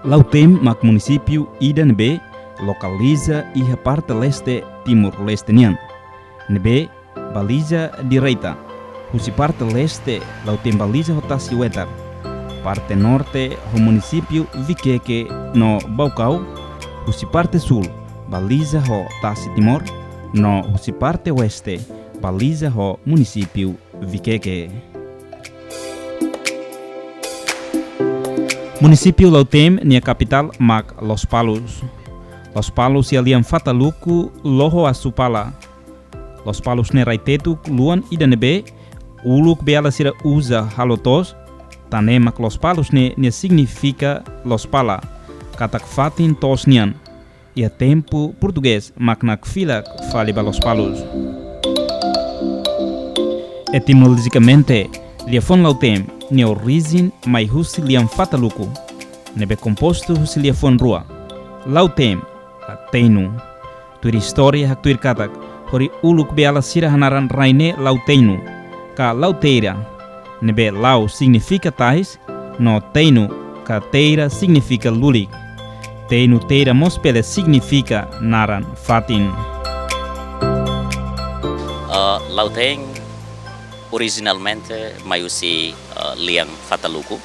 Lautem, mak município Idanebe, localiza a parte leste Timor-Leste nian. Nebe, baliza direita. Husi parte leste, Lautem baliza rotasi wetar. Parte norte, o município Vikeke no Baucau. Husi parte sul, baliza ho Tasi Timor. No husi parte oeste, baliza ho município Vikeke. Município Lautem, nia capital, mak Los Palos. Los Palos alian fataluku loho asupala. Los Palos ne raitetu luan Idanebe, uluk beala sira usa halotos, tane mak Los Palos ne significa Los Pala, katak fatin tos nian. Ia tempo português mak nak filak faliba Los Palos. Etimologicamente, liafon Lautem, ne origem mai husi liam fataluku, nebe composto husi liafon rua. Lautem, Teinu. Tuir história hak tuir katak, hori uluk beala sira hanaran raine Lauteinu, ka lauteira, nebe lau significa tais, no teinu, ka teira significa lulik. Teinu teira mospele significa naran fatin. Lautem originalmente maiusi liang fataluku.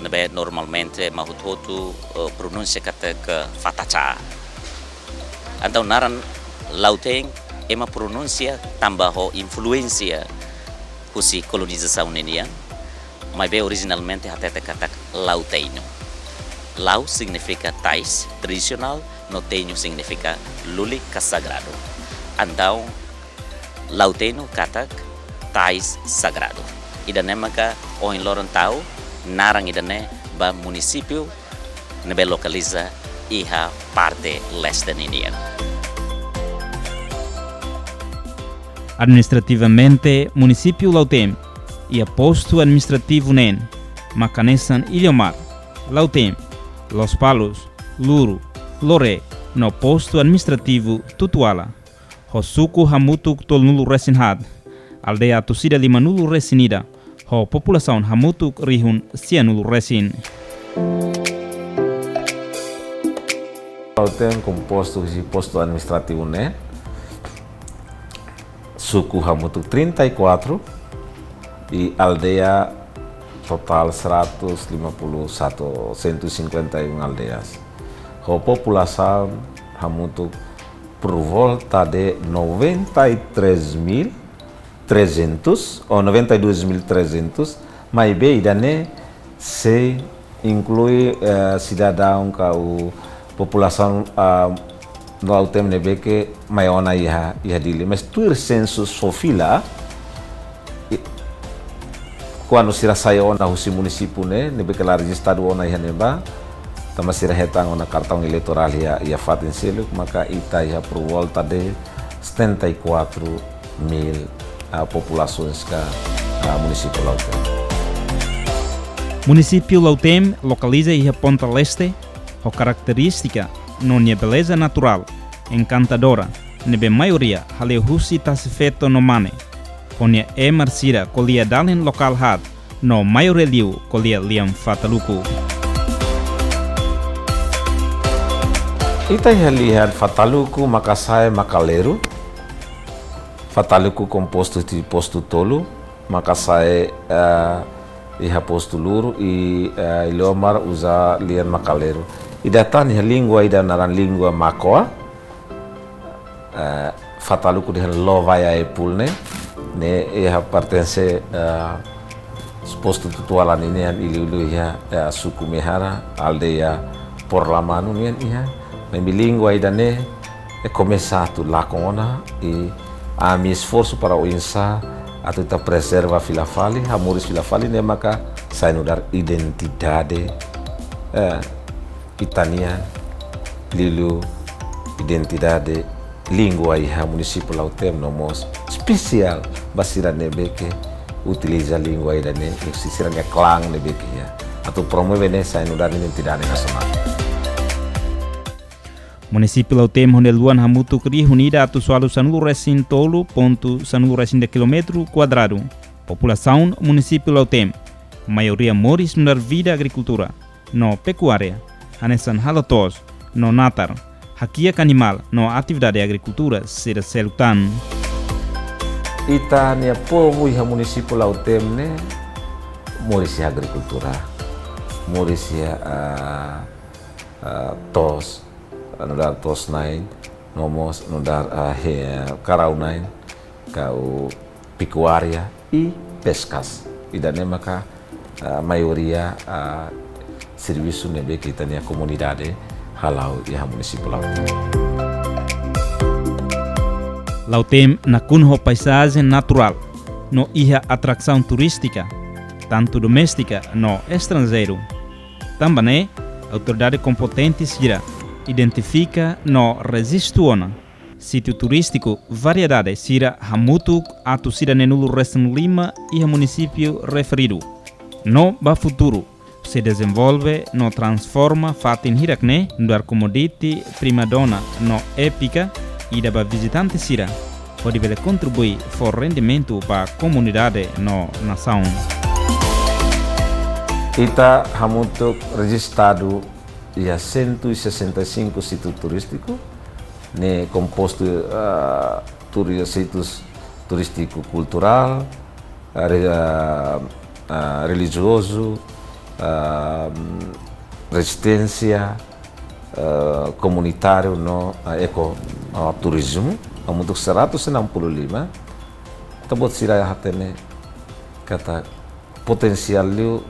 Nebe normalmente mahutotu pronuncia kata ke fataca. Antau naran Lautem ema pronuncia tambah ho influencia husi kolonização nenia. Mas be originalmente hatete kata Lauteino. Lau significa tais tradicional, no teino significa luli sagrado. Antau Lauteino kata tais sagrado. Idane maka o in lorentau narang idane ba município nebe localiza iha parte leste ninian. Administrativamente, município Lautem ia posto administrativo nen, Macanesan Ilhomar, Lautem, Los Palos, Luru, Lore, no posto administrativo Tutuala, Hosuku Hamutuk Tolnulu Resinhad, aldeia Tusida Limanulu Resinida, ho população Hamutuk Rihun Sianulu Resin. Lautem composto de posto administrativo né? Suku Hamutuk 34 e aldeia total 151 aldeias. A população Hamutuk por volta de 93.300 ou 92.300, mas bem, daí se inclui cidadão que a população no Lautem nebe que maior na iha dili, mas tuir census sofila quando sira saio na husi município nebe que lá registrado ona iha neba, tama sira hetang ona cartão eleitoral ia fatin selo, maka ita ia por volta de 74.000 populações que município Lautem. Município Lautem localiza iha ponta leste, ho característica nonia beleza natural, encantadora, nebe maioria hale husi tasifeto no mane. Honia marsira kolia dalin lokal had, no maioria liu kolia liam fataluku. Ita lihat fataluku makasai makaleru. Fataluku composto de posto tolo, makasai iha posto luru e Ilhomar usa lian makaleru. Ida tani língua ida naran língua makoa. Fataluku de lovaya epul ne iha pertence posto tutuala ini iliulu iha suku mehara aldeia Porlamanu nian iha. Membi língua ida ne começado lá com ona e a mi esforço para o insa atau kita preserva filafali, hamuris filafali ne maka saya nudar identidade Itania, lilu identidade língua iha município Lautem nomos especial basira nebe que utiliza língua ida ne sisira ne clang nebe que ya atau promove ne saya nudar identidade nasional. Município Lautem onde luan Hamutuk Rihunida atu sualu sanulu resin tolo ponto sanulu resin de quilômetro quadrado. População município Lautem, maioria moris na vida agricultura. no pecuária, hanesan halatos no natar, hakiak animal no atividade agricultura sira selutan. Ita nia povo iha município Lautem ne morisia agricultura, morisia tos, nodar tos nain, nomos nodar karau nain, kau pecuária e pescas. Ida ne maka maioria serviço nebe kita nia comunidade halau iha município Lautem. Lautem na kunho paisagem natural, no iha atração turística, tanto doméstica no estrangeiro. Também autoridade competente sira identifica no registrona sítio turístico variedade sira hamutuk atu sira nenulo Resten Lima e município referido. No ba futuro se desenvolve no transforma fatin hirakne dar comodity primadona no épica e da visitante sira pode bele contribuir for rendimento para a comunidade no nação. Ita hamutuk registrado ia 165 situs turísticos, ne composto situs turístico cultural, religioso, resistência, comunitário, no ecoturismo, hamutuk 165. Tabot sira hatene kata potensial liu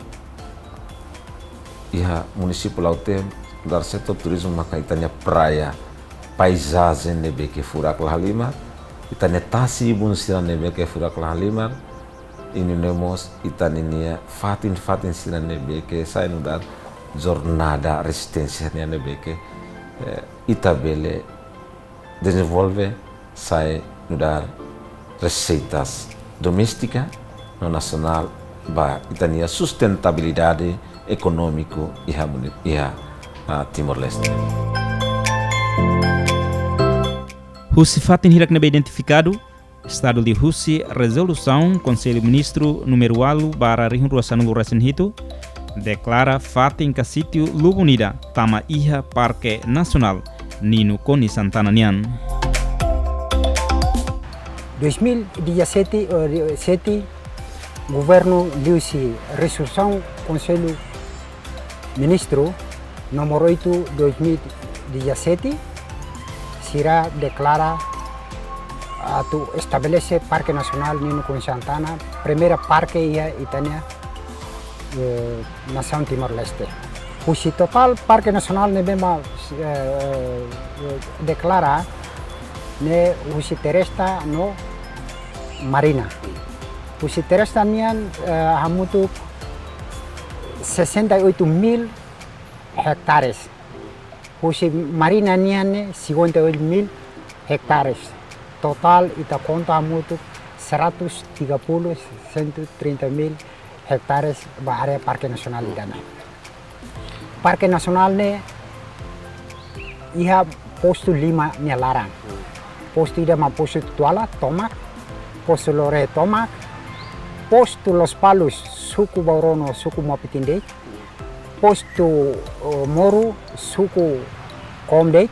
iha município Lautem dar setor turismo maka itanya praia paisagem nebe ke furak lahalima itanya tasi bun sira nebe ke furak lahalima ini nemos itania fatin sira nebe ke sai nudar jornada resistência nebe ke itabele desenvolve sai nudar receitas doméstica no nacional ba itania sustentabilidade econômico iha Timor-Leste. Husi fatin hirak nebe identificado, Estado de Husi resolução Conselho Ministro número 8 bara rihun ruasanulu resen hito, declara fatin ka sítio Lubunida tama iha Parque Nacional Nino Koni Santana Nian. 2017 governo liusi resolução Conselho Ministro número 8 2017 será declara atau estabelece Parque Nacional Nino Koni Santana, primeira parque ia Itania nação Timor-Leste. O total Parque Nacional nebema declara ne usi teresta no marina. Usi teresta nian hamutuk 68.000 hectares. Usi marina nian 58.000 hectares. Total ita conta hamutuk 130.000 hectares ba area Parque Nacional idana. Parque Nacional ne iha posto 5 nia larang. Posto ida ma posto Tuala, Tomak, posto Lore Tomak, posto Los Palos, suku Baurono, suku Mapitindei, posto Moru, suku Komdei,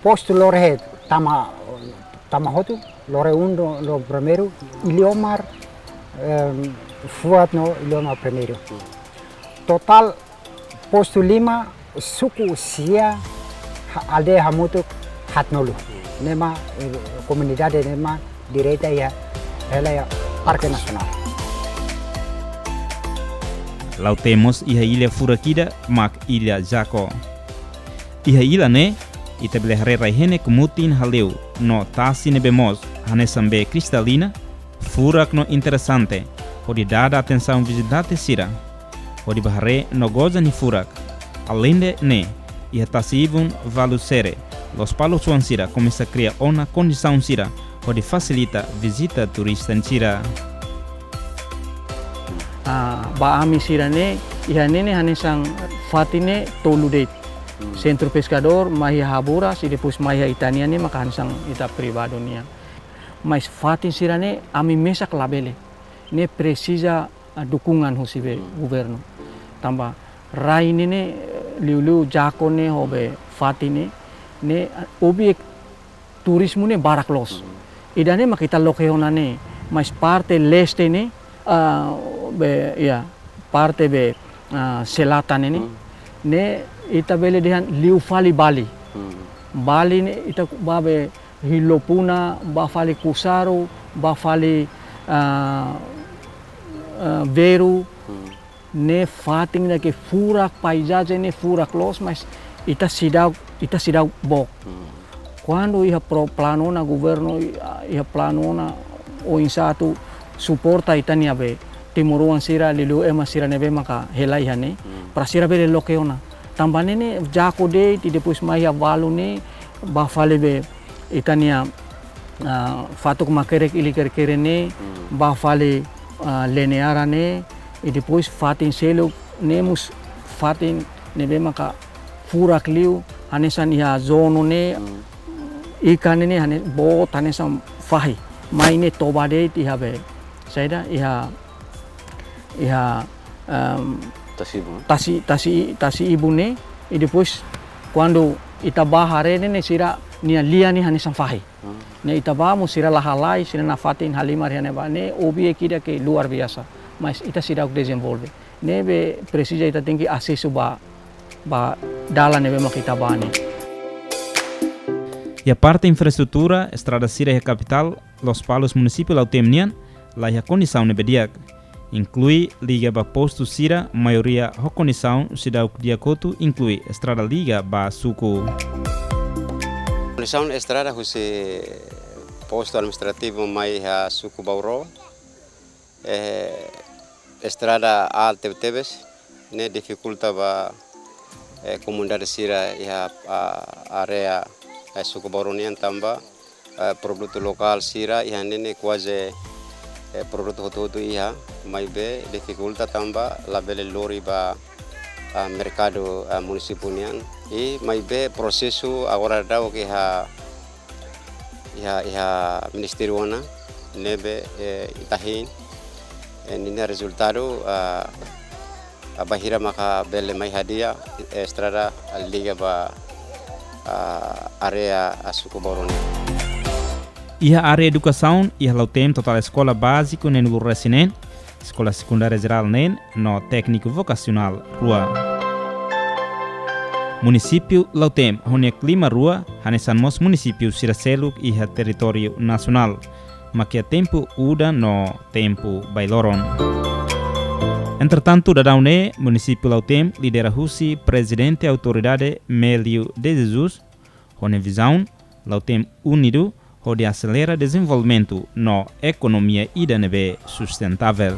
posto Lore Tamahotu, Lore Undo, Lo Primeiro, Iliomar, Fuat no Iliomar Primeiro. Total posto 5 suku Sia aldea hamutuk hatnolu. Nema comunidade nema direita ya ela Parque Nacional. Lautemos iha ilha furakida mak ilha Jaco. Iha ilha ne ita belehre raihene kumutin haleu no tasi nebemos hanesambe cristalina furak no interessante pode dada atenção visitante sira pode bahare no goza ni furak além de ne iha tasivun valusere Los Palos Sira começa a criar uma condição sira pode facilita visita turista sira. Ba ami sira ne iha nene hanesang fatine toludet. Centro pescador mahia habura si depois mahia itania ne maka hanesang ita privadonia. Mas fatin sira ne ami mesak labele. Ne precisa dukungan hosibe governo. Tambah rai ne liu jako ne hobe fati ne obiek turismo ne barak los. Idane makita lokeona ne mas parte leste ne parte be selatan ne ita bele dehan liu fali Bali. Bali ne ita babe Hilopuna, bafali Kusaro, bafali Veru, ne fating na ke furak paisagem ne furak los, mas ita sidau bok. Quando ia pro plano na governo ia plano na o insatu suporta itania be timuruan sira lilu ema sira nebe maka helai hane pra sira be lokeona. Tambane ne jako de ti depois mai avalu ne bafali be itania fatuk makerek ili kerkere ne bafali leneara ne e depois fatin selo nemus fatin nebe maka furak liu hanesan ia zono ne ikan ne hane bot hanesan fahi mai ne tobade ti habe saida iha tasi ibu ne e depois quando itaba hare ne sira nia lia ni hanesan fahi ne itaba mo sira lahalai sira na fatin halimar hane ba ne obi ekida ke luar biasa mas ita sira desenvolve ne be precisa ita tinggi acesso ba dalan nebe makita bane. E a parte infraestrutura, estrada Sira e a capital, Los Palos município Lautemnian, lá a condição nebediak, inclui liga ba posto Sira, maioria a condição cidade diacoto inclui estrada liga ba suco. Condição estrada husi posto administrativo mai a suco Bauro, estrada alte tebes, ne dificulta ba comunidade Sira e a area suku Boronian tambah produk lokal Sira ihan ini quase produk hotu iha mai be dificulta tambah label lori ba mercado municipunian e mai be prosesu agora dau que iha ministeriona nebe itahin nina resultado bahira maka bele mai hadia estrada liga ba area suku Boroni. Iha área educação iha lautem total escola básico nen Resinen, escola secundária geral nen no técnico vocacional rua. Município lautem honia clima rua hanesan mos município Siraseluk iha território nacional, makia tempo uda no tempo bailoron. Entretanto, Dadaune, município Lautem, lidera Husi, presidente e autoridade Melio de Jesus, com visão, Lautem unido, onde acelera desenvolvimento na economia idanebe sustentável.